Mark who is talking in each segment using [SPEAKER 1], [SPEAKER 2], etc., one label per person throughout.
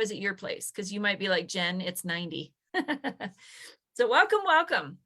[SPEAKER 1] is it your place? Because you might be like, Jen, it's 90. So welcome.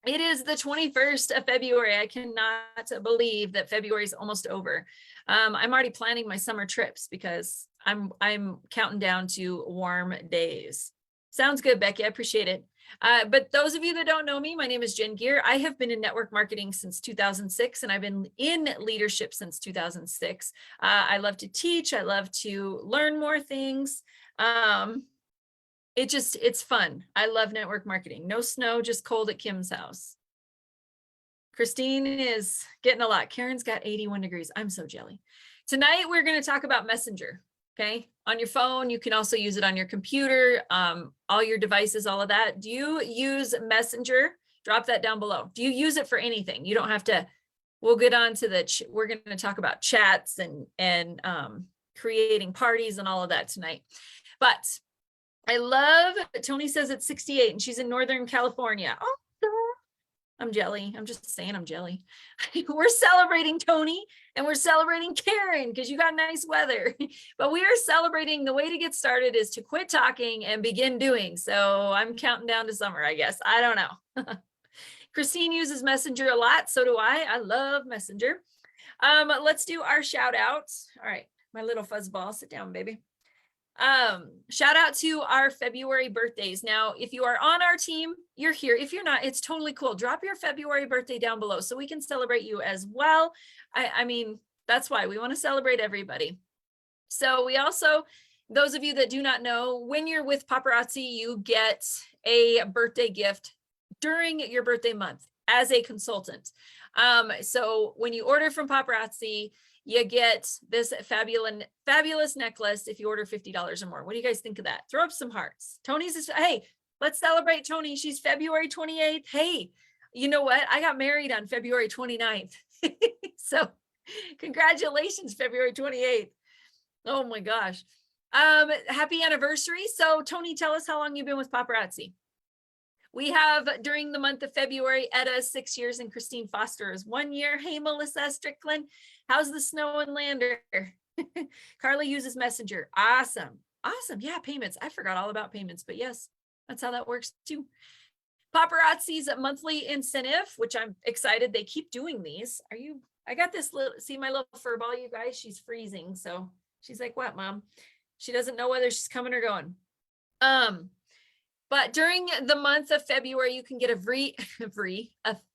[SPEAKER 1] It is the 21st of February. I cannot believe that February is almost over. I'm already planning my summer trips because I'm counting down to warm days. Sounds good, Becky. I appreciate it. But those of you that don't know me, my name is Jen Gear. I have been in network marketing since 2006, and I've been in leadership since 2006. I love to teach. I love to learn more things. It's fun. I love network marketing. No snow, just cold at Kim's house. Christine is getting a lot. Karen's got 81 degrees. I'm so jelly. Tonight, we're going to talk about Messenger. Okay. On your phone, you can also use it on your computer, all your devices, all of that. Do you use Messenger? Drop that down below. Do you use it for anything? You don't have to. We'll get on to we're going to talk about chats and creating parties and all of that tonight. But I love, Tony says it's 68 and she's in Northern California. Oh, I'm jelly. I'm just saying I'm jelly. We're celebrating Tony and we're celebrating Karen because you got nice weather. But we are celebrating. The way to get started is to quit talking and begin doing. So I'm counting down to summer, I guess. I don't know. Christine uses Messenger a lot. So do I. I love Messenger. Let's do our shout outs. All right. My little fuzzball. Sit down, baby. Shout out to our February birthdays. Now, if you are on our team, you're here. If you're not, it's totally cool. Drop your February birthday down below so we can celebrate you as well. I mean, that's why we want to celebrate everybody. So we also, those of you that do not know, when you're with Paparazzi, you get a birthday gift during your birthday month as a consultant. So when you order from Paparazzi, you get this fabulous necklace if you order $50 or more. What do you guys think of that? Throw up some hearts. Hey, let's celebrate Tony. She's February 28th. Hey, you know what? I got married on February 29th. So congratulations, February 28th. Oh my gosh. Happy anniversary. So Tony, tell us how long you've been with Paparazzi. We have, during the month of February, Etta, 6 years, and Christine Foster is 1 year. Hey, Melissa Strickland, how's the snow in Lander? Carly uses Messenger. Awesome. Yeah, payments. I forgot all about payments, but yes, that's how that works too. Paparazzi's monthly incentive, which I'm excited. They keep doing these. I got this little, see my little fur ball, you guys? She's freezing. So she's like, what, Mom? She doesn't know whether she's coming or going. But during the month of February, you can get a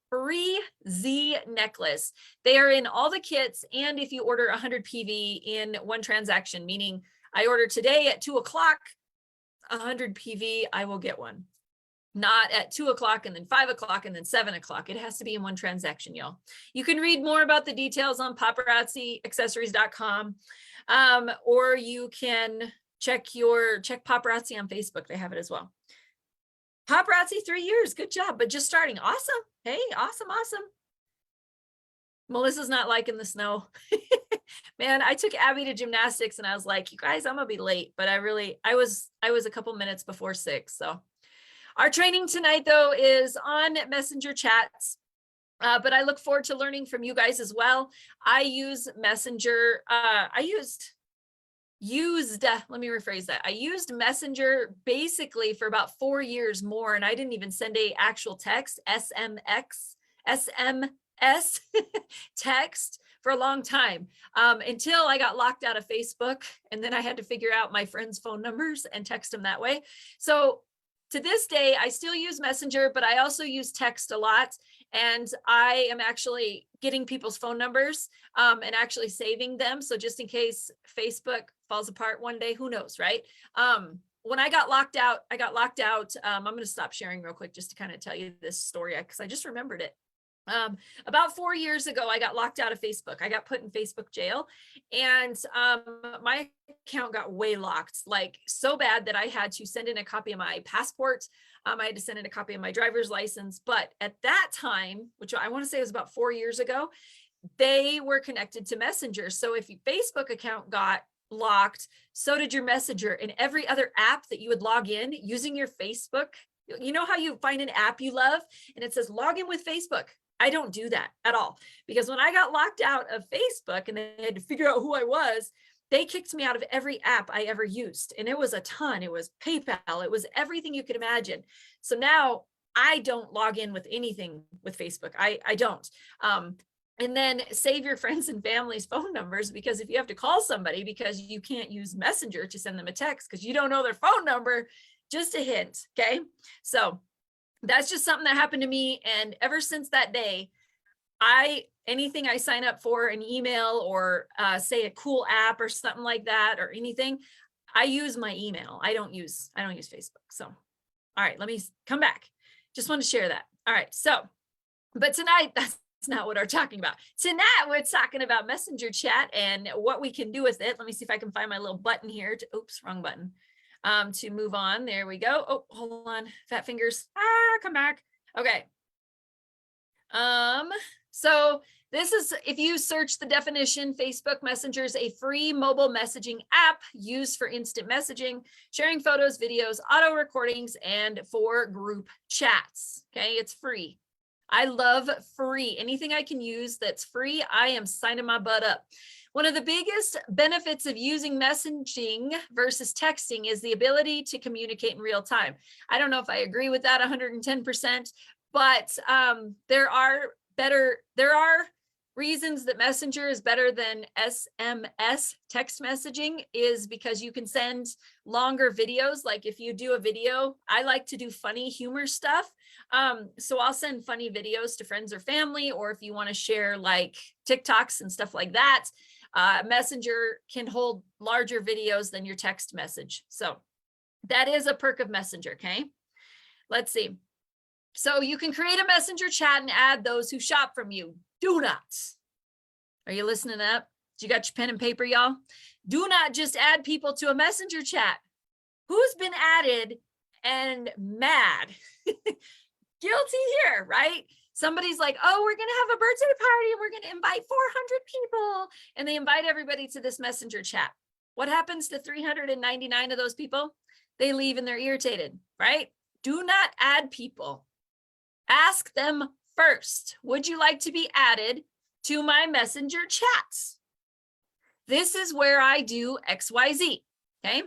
[SPEAKER 1] free Z necklace. They are in all the kits. And if you order 100 PV in one transaction, meaning I order today at 2 o'clock, 100 PV, I will get one. Not at 2 o'clock and then 5 o'clock and then 7 o'clock. It has to be in one transaction, y'all. You can read more about the details on paparazziaccessories.com, or you can check Paparazzi on Facebook. They have it as well. Paparazzi 3 years. Good job. But just starting. Awesome. Hey, awesome. Melissa's not liking the snow. Man, I took Abby to gymnastics and I was like, you guys, I'm going to be late. But I was a couple minutes before 6. So our training tonight, though, is on Messenger chats. But I look forward to learning from you guys as well. I use Messenger. Let me rephrase that. I used Messenger basically for about 4 years more, and I didn't even send a actual text, SMS text for a long time, until I got locked out of Facebook, and then I had to figure out my friends' phone numbers and text them that way. So to this day, I still use Messenger, but I also use text a lot. And I am actually getting people's phone numbers and actually saving them. So just in case Facebook falls apart one day, who knows, right? When I got locked out, I'm going to stop sharing real quick just to kind of tell you this story because I just remembered it. About 4 years ago, I got locked out of Facebook. I got put in Facebook jail, and my account got way locked, like so bad that I had to send in a copy of my passport. I had to send in a copy of my driver's license. But at that time, which I want to say was about 4 years ago, they were connected to Messenger. So if your Facebook account got locked, so did your Messenger and every other app that you would log in using your Facebook. You know how you find an app you love and it says log in with Facebook? I don't do that at all, because when I got locked out of Facebook and they had to figure out who I was, they kicked me out of every app I ever used. And it was a ton. It was PayPal. It was everything you could imagine. So now I don't log in with anything with Facebook. I don't. And then save your friends and family's phone numbers, because if you have to call somebody because you can't use Messenger to send them a text because you don't know their phone number, just a hint. Okay. So that's just something that happened to me. And ever since that day, anything I sign up for, an email or say a cool app or something like that, or anything, I use my email. I don't use Facebook. So, all right, let me come back. Just want to share that. All right. So, but tonight, that's not what we're talking about. Tonight, we're talking about Messenger chat and what we can do with it. Let me see if I can find my little button here to, oops, wrong button, to move on. There we go. Oh, hold on. Fat fingers. Come back. Okay. So this is, if you search the definition, Facebook Messenger is a free mobile messaging app used for instant messaging, sharing photos, videos, auto recordings, and for group chats. Okay, it's free. I love free. Anything I can use that's free, I am signing my butt up. One of the biggest benefits of using messaging versus texting is the ability to communicate in real time. I don't know if I agree with that 110%, but there are reasons that Messenger is better than SMS text messaging, is because you can send longer videos. Like if you do a video, I like to do funny humor stuff. So I'll send funny videos to friends or family, or if you want to share like TikToks and stuff like that, Messenger can hold larger videos than your text message. So that is a perk of Messenger. Okay, let's see. So you can create a Messenger chat and add those who shop from you. Do not. Are you listening up? You got your pen and paper, y'all? Do not just add people to a Messenger chat. Who's been added and mad? Guilty here, right? Somebody's like, oh, we're going to have a birthday party and we're going to invite 400 people. And they invite everybody to this Messenger chat. What happens to 399 of those people? They leave and they're irritated, right? Do not add people. Ask them first, would you like to be added to my Messenger chats? This is where I do XYZ, okay?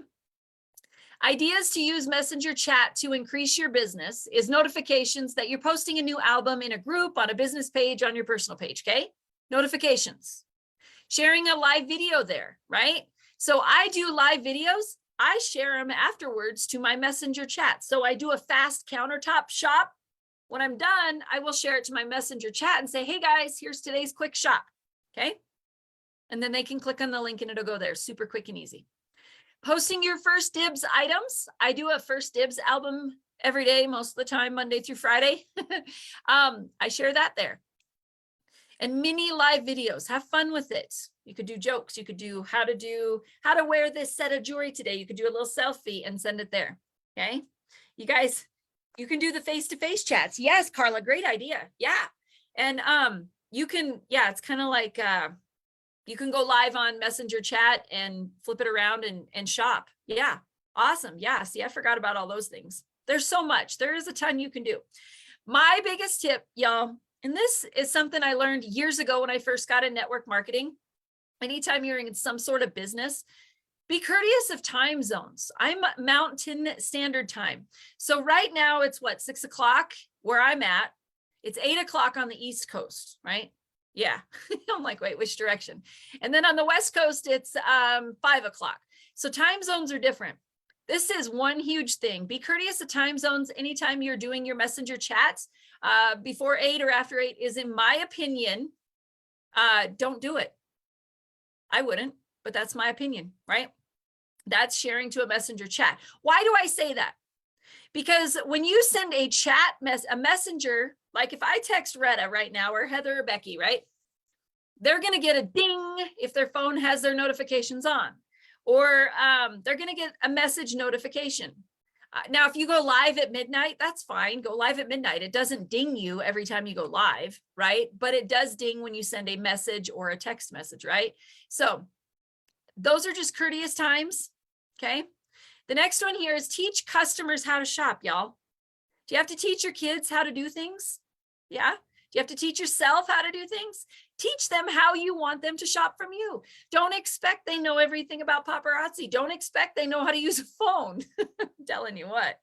[SPEAKER 1] Ideas to use Messenger chat to increase your business is notifications that you're posting a new album in a group, on a business page, on your personal page, okay? Notifications. Sharing a live video there, right? So I do live videos. I share them afterwards to my Messenger chat. So I do a fast countertop shop. When I'm done, I will share it to my Messenger chat and say, hey guys, here's today's quick shop, okay? And then they can click on the link and it'll go there, super quick and easy. Posting your first dibs items. I do a first dibs album every day, most of the time, Monday through Friday. I share that there. And mini live videos, have fun with it. You could do jokes. You could do how to wear this set of jewelry today. You could do a little selfie and send it there, okay? You guys, you can do the face-to-face chats. Yes, Carla, great idea. Yeah. And you can, yeah, it's kind of like you can go live on Messenger chat and flip it around and shop. Yeah, awesome. Yeah, see, I forgot about all those things. There's so much. There is a ton you can do. My biggest tip, y'all, and this is something I learned years ago when I first got in network marketing. Anytime you're in some sort of business, be courteous of time zones. I'm Mountain Standard Time. So right now it's what, 6 o'clock where I'm at. It's 8 o'clock on the East Coast, right? Yeah. I'm like, wait, which direction? And then on the West Coast, it's 5 o'clock. So time zones are different. This is one huge thing. Be courteous of time zones anytime you're doing your Messenger chats. Before 8 or after 8 is, in my opinion, don't do it. I wouldn't, but that's my opinion, right? That's sharing to a Messenger chat. Why do I say that? Because when you send a chat, a messenger, like if I text Retta right now, or Heather or Becky, right? They're going to get a ding if their phone has their notifications on, or they're going to get a message notification. Now, if you go live at midnight, that's fine. Go live at midnight. It doesn't ding you every time you go live, right? But it does ding when you send a message or a text message, right? So those are just courteous times, okay? The next one here is teach customers how to shop, y'all. Do you have to teach your kids how to do things? Yeah. Do you have to teach yourself how to do things? Teach them how you want them to shop from you. Don't expect they know everything about paparazzi. Don't expect they know how to use a phone. I'm telling you what.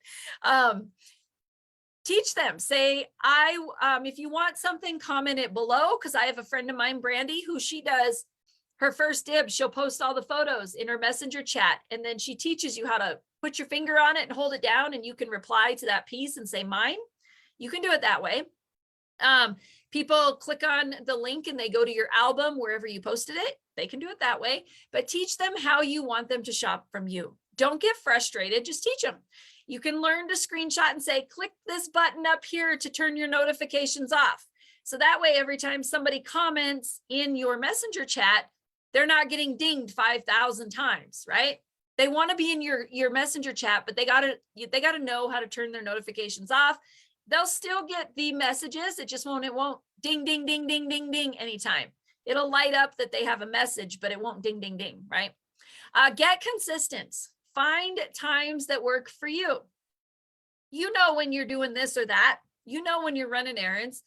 [SPEAKER 1] Teach them. Say, if you want something, comment it below, because I have a friend of mine, Brandy, who she does her first dibs. She'll post all the photos in her messenger chat, and then she teaches you how to put your finger on it and hold it down, and you can reply to that piece and say mine. You can do it that way. People click on the link and they go to your album wherever you posted it. They can do it that way, but teach them how you want them to shop from you. Don't get frustrated, just teach them. You can learn to screenshot and say, click this button up here to turn your notifications off. So that way, every time somebody comments in your messenger chat, they're not getting dinged 5,000 times, right? They want to be in your messenger chat, but they gotta know how to turn their notifications off. They'll still get the messages. It won't ding, ding, ding, ding, ding, ding anytime. It'll light up that they have a message, but it won't ding, ding, ding, right? Get consistent. Find times that work for you. You know when you're doing this or that. You know when you're running errands.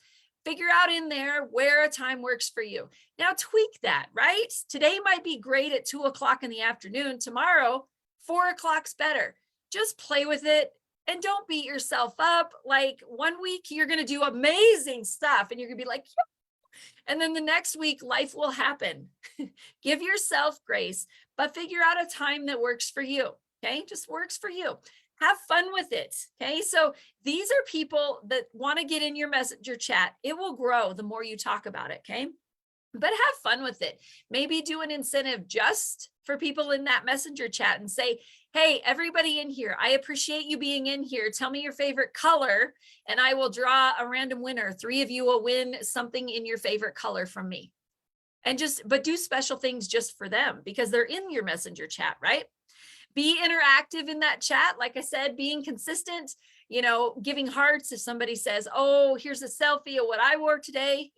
[SPEAKER 1] Figure out in there where a time works for you. Now tweak that, right? Today might be great at 2 o'clock in the afternoon. Tomorrow, 4 o'clock's better. Just play with it. And don't beat yourself up. Like one week you're going to do amazing stuff and you're going to be like, yeah. And then the next week life will happen. Give yourself grace, but figure out a time that works for you. Okay. Just works for you. Have fun with it. Okay. So these are people that want to get in your messenger chat. It will grow the more you talk about it. Okay. But have fun with it. Maybe do an incentive just for people in that messenger chat and say, hey, everybody in here, I appreciate you being in here. Tell me your favorite color and I will draw a random winner. 3 of you will win something in your favorite color from me. And but do special things just for them because they're in your messenger chat, right? Be interactive in that chat. Like I said, being consistent, giving hearts. If somebody says, oh, here's a selfie of what I wore today,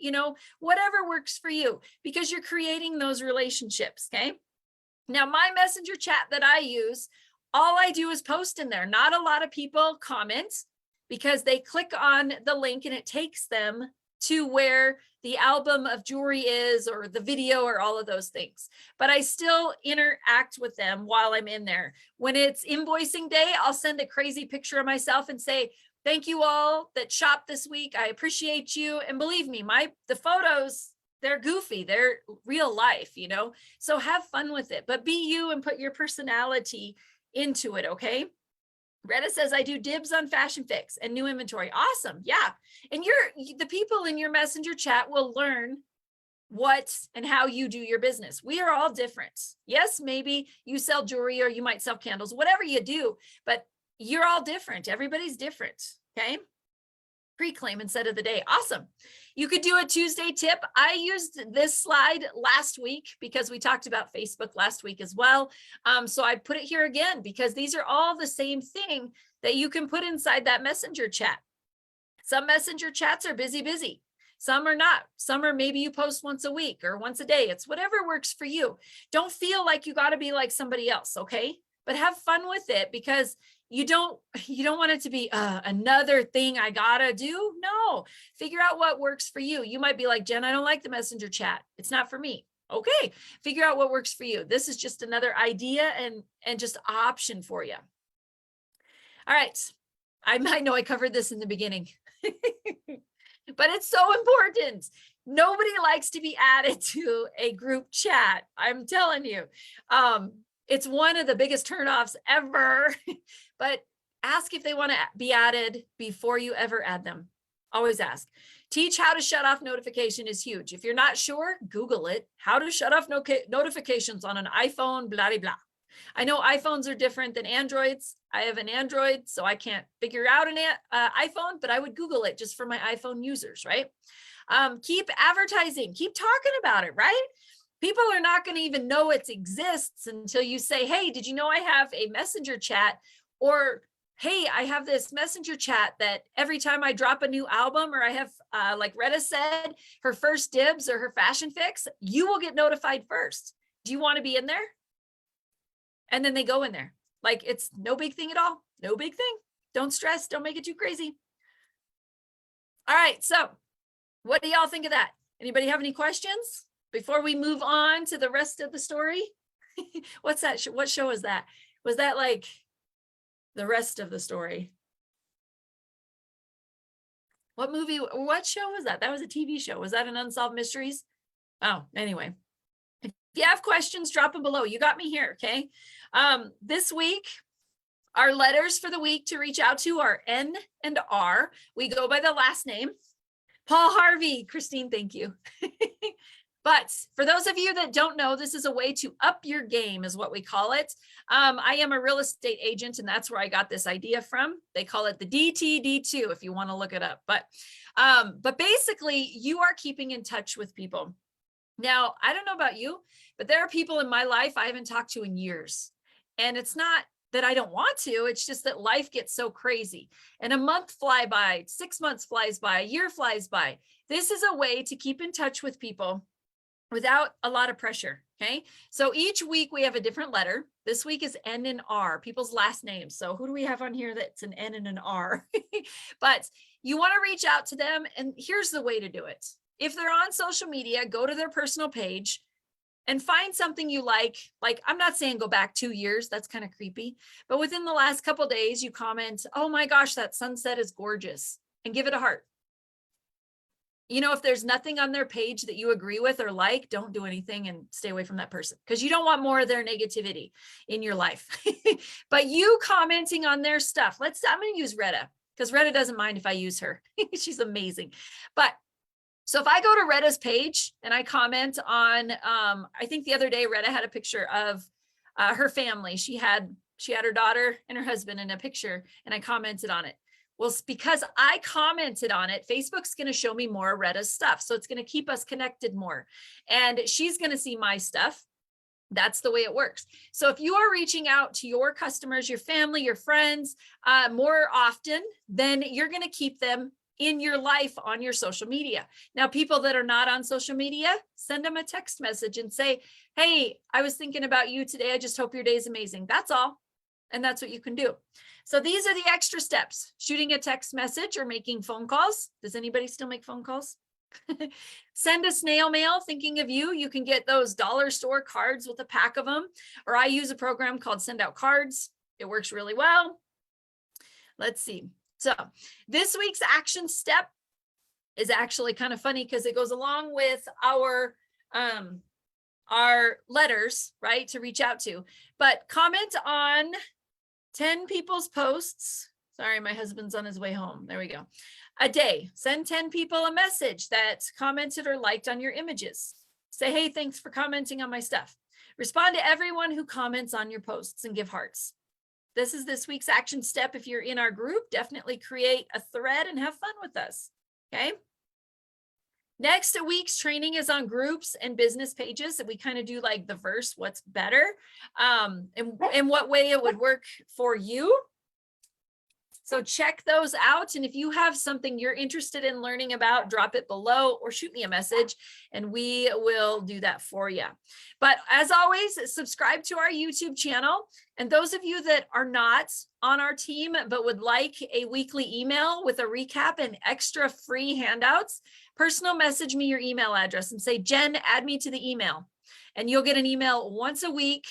[SPEAKER 1] whatever works for you, because you're creating those relationships. Okay. Now, my messenger chat that I use, all I do is post in there. Not a lot of people comment because they click on the link and it takes them to where the album of jewelry is or the video or all of those things. But I still interact with them while I'm in there. When it's invoicing day, I'll send a crazy picture of myself and say, thank you all that shopped this week. I appreciate you. And believe me, the photos, they're goofy. They're real life, so have fun with it, but be you and put your personality into it. Okay. Retta says, I do dibs on Fashion Fix and new inventory. Awesome. Yeah. And the people in your messenger chat will learn what and how you do your business. We are all different. Yes, maybe you sell jewelry or you might sell candles, whatever you do, but you're all different. Everybody's different. Okay. Pre-claim instead of the day. Awesome. You could do a Tuesday tip. I used this slide last week because we talked about Facebook last week as well. So I put it here again because these are all the same thing that you can put inside that messenger chat. Some messenger chats are busy. Some are not. Some are maybe you post once a week or once a day. It's whatever works for you. Don't feel like you got to be like somebody else. Okay. But have fun with it because you don't want it to be another thing I gotta do. No, figure out what works for you. You might be like, Jen, I don't like the messenger chat. It's not for me. Okay, figure out what works for you. This is just another idea and just option for you. All right, I know I covered this in the beginning, but it's so important. Nobody likes to be added to a group chat. I'm telling you. It's one of the biggest turnoffs ever, but ask if they want to be added before you ever add them. Always ask. Teach how to shut off notification is huge. If you're not sure, Google it. How to shut off notifications on an iPhone, blah, blah, blah. I know iPhones are different than Androids. I have an Android, so I can't figure out an iPhone, but I would Google it just for my iPhone users, right? Keep advertising. Keep talking about it, right? People are not going to even know it exists until you say, hey, did you know I have a messenger chat? Or, hey, I have this messenger chat that every time I drop a new album or I have, like Retta said, her first dibs or her fashion fix, you will get notified first. Do you want to be in there? And then they go in there. Like it's no big thing at all. No big thing. Don't stress. Don't make it too crazy. All right. So What do y'all think of that? Anybody have any questions before we move on to the rest of the story? What's that? What show is that? Was that like the rest of the story? What movie, what show was that? That was a TV show. Was that an Unsolved Mysteries? Oh, anyway. If you have questions, drop them below. You got me here, okay? This week, our letters for the week to reach out to are N and R. We go by the last name. Paul Harvey, Christine, thank you. But for those of you that don't know, this is a way to up your game is what we call it. I am a real estate agent, and that's where I got this idea from. They call it the DTD2 if you want to look it up. But basically, you are keeping in touch with people. Now, I don't know about you, but there are people in my life I haven't talked to in years. And it's not that I don't want to, it's just that life gets so crazy. And a month flies by, 6 months flies by, a year flies by. This is a way to keep in touch with people without a lot of pressure, okay? So each week we have a different letter. This week is N and R, people's last names. So who do we have on here that's an N and an R? But you wanna reach out to them, and here's the way to do it. If they're on social media, go to their personal page and find something you like. Like, I'm not saying go back 2 years, that's kind of creepy, but within the last couple of days, you comment, oh my gosh, that sunset is gorgeous, and give it a heart. You know, if there's nothing on their page that you agree with or like, don't do anything and stay away from that person, because you don't want more of their negativity in your life. But you commenting on their stuff, I'm going to use Retta, because Retta doesn't mind if I use her. She's amazing. But so if I go to Retta's page and I comment on, I think the other day Retta had a picture of her family. She had her daughter and her husband in a picture, and I commented on it. Well, because I commented on it, Facebook's going to show me more of Retta's stuff. So it's going to keep us connected more. And she's going to see my stuff. That's the way it works. So if you are reaching out to your customers, your family, your friends more often, then you're going to keep them in your life on your social media. Now, people that are not on social media, send them a text message and say, hey, I was thinking about you today. I just hope your day is amazing. That's all. And that's what you can do. So these are the extra steps: shooting a text message or making phone calls. Does anybody still make phone calls? Send a snail mail, thinking of you. You can get those dollar store cards with a pack of them, or I use a program called Send Out Cards. It works really well. Let's see. So this week's action step is actually kind of funny because it goes along with our letters, right, to reach out to. But comment on 10 people's posts. Sorry, my husband's on his way home. There we go. A day. Send 10 people a message that commented or liked on your images. Say, hey, thanks for commenting on my stuff. Respond to everyone who comments on your posts and give hearts. This is this week's action step. If you're in our group, definitely create a thread and have fun with us, okay? Next week's training is on groups and business pages. We kind of do like the verse, what's better, and what way it would work for you. So check those out. And if you have something you're interested in learning about, drop it below or shoot me a message and we will do that for you. But as always, subscribe to our YouTube channel. And those of you that are not on our team, but would like a weekly email with a recap and extra free handouts, personal message me your email address and say, Jen, add me to the email. And you'll get an email once a week.